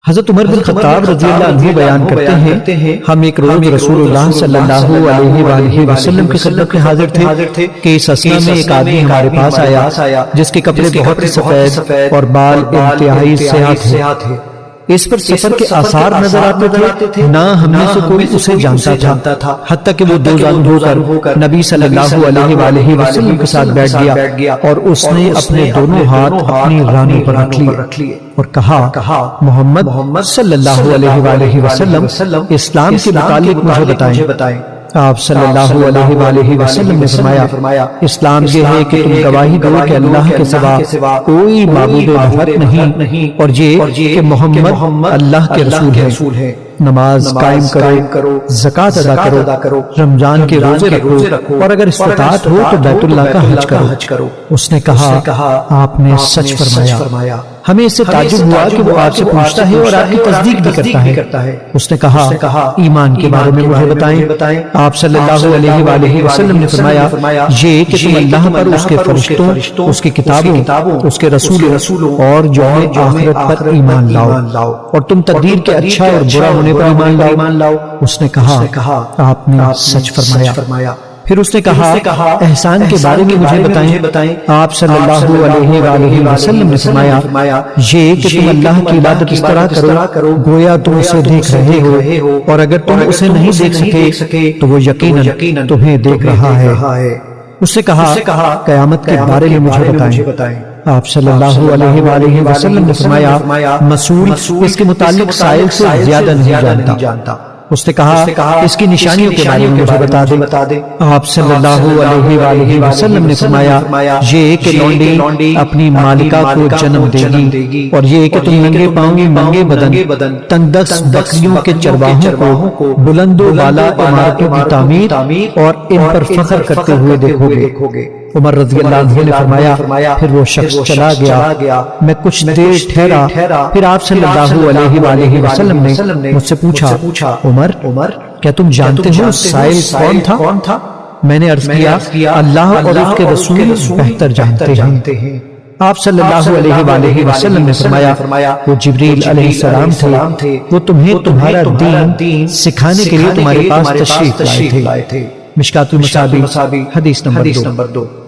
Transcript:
حضرت عمر بن خطاب رضی اللہ عنہ بیان کرتے ہیں ہم ایک روز رسول اللہ صلی اللہ علیہ وآلہ وسلم کی خدمت میں حاضر تھے کہ اس اثنا میں ایک آدمی ہمارے پاس آیا جس کے کپڑے بہت سفید اور بال انتہائی سیاہ تھے۔ اس پر سفر کے آثار نظر آتے تھے، نہ ہم میں سے کوئی اسے جانتا تھا، حتیٰ کہ وہ دو زانو ہو کر نبی صلی اللہ علیہ وآلہ وسلم کے ساتھ بیٹھ گیا اور اس نے اپنے دونوں ہاتھ اپنی رانوں پر رکھ لیے اور کہا محمد صلی اللہ علیہ وآلہ وسلم اسلام کے متعلق مجھے بتائیں۔ آپ صلی اللہ علیہ وآلہ وسلم نے فرمایا اسلام یہ ہے کہ تم گواہی دو کہ اللہ کے سوا کوئی معبود بحق نہیں اور یہ کہ محمد اللہ کے رسول ہے، نماز قائم کرو، زکوٰۃ ادا کرو، رمضان کے روزے رکھو اور اگر استطاعت ہو تو بیت اللہ کا حج کرو۔ اس نے کہا آپ نے سچ فرمایا۔ ہمیں اس سے تعجب ہوا کہ وہ آپ سے پوچھتا ہے اور آپ کی تصدیق بھی کرتا ہے۔ اس نے کہا ایمان کے بارے میں مجھے بتائیں۔ آپ صلی اللہ علیہ وآلہ وسلم نے فرمایا یہ کہ تم اللہ پر، اس کے فرشتوں، اس کی کتابوں، اس کے رسولوں اور یوم آخرت پر ایمان لاؤ اور تم تقدیر کے اچھا اور برا ہونے پر ایمان لاؤ۔ اس نے کہا آپ نے سچ فرمایا۔ پھر اس نے کہا احسان کے بارے میں مجھے بتائیں۔ آپ صلی اللہ علیہ وآلہ وسلم نے فرمایا یہ کہ تم اللہ کی عبادت اس طرح کرو گویا تم اسے دیکھ رہے ہو اور اگر تم اسے نہیں دیکھ سکے تو وہ یقیناً تمہیں دیکھ رہا ہے۔ اس نے کہا قیامت کے بارے میں مجھے بتائیں۔ آپ صلی اللہ علیہ وآلہ وسلم نے فرمایا مسئول اس کے متعلق سائل سے زیادہ نہیں جانتا۔ اس نے کہا اس کی نشانیوں کے بارے میں مجھے بتا دے۔ آپ صلی اللہ علیہ وآلہ وسلم نے فرمایا یہ کہ لونڈی اپنی مالکہ کو جنم دے گی اور یہ کہ تم ننگے پاؤں ننگے بدن تنگ دست بکریوں کے چرواہوں کو بلند و بالا عمارتوں کی تعمیر اور ان پر فخر کرتے ہوئے دیکھو گے۔ عمر رضی اللہ عنہ نے فرمایا پھر وہ شخص چلا گیا، میں کچھ دیر ٹھہرا، پھر آپ صلی اللہ علیہ وآلہ وسلم نے مجھ سے پوچھا عمر کیا تم جانتے ہو سائل کون تھا؟ میں نے عرض کیا اللہ اور اس کے رسول بہتر جانتے ہیں۔ آپ صلی اللہ علیہ وآلہ وسلم نے فرمایا وہ جبریل علیہ السلام تھے، وہ تمہیں تمہارا دین سکھانے کے لیے تمہارے پاس تشریف لائے تھے۔ مشکات المصابیح حدیث نمبر 2۔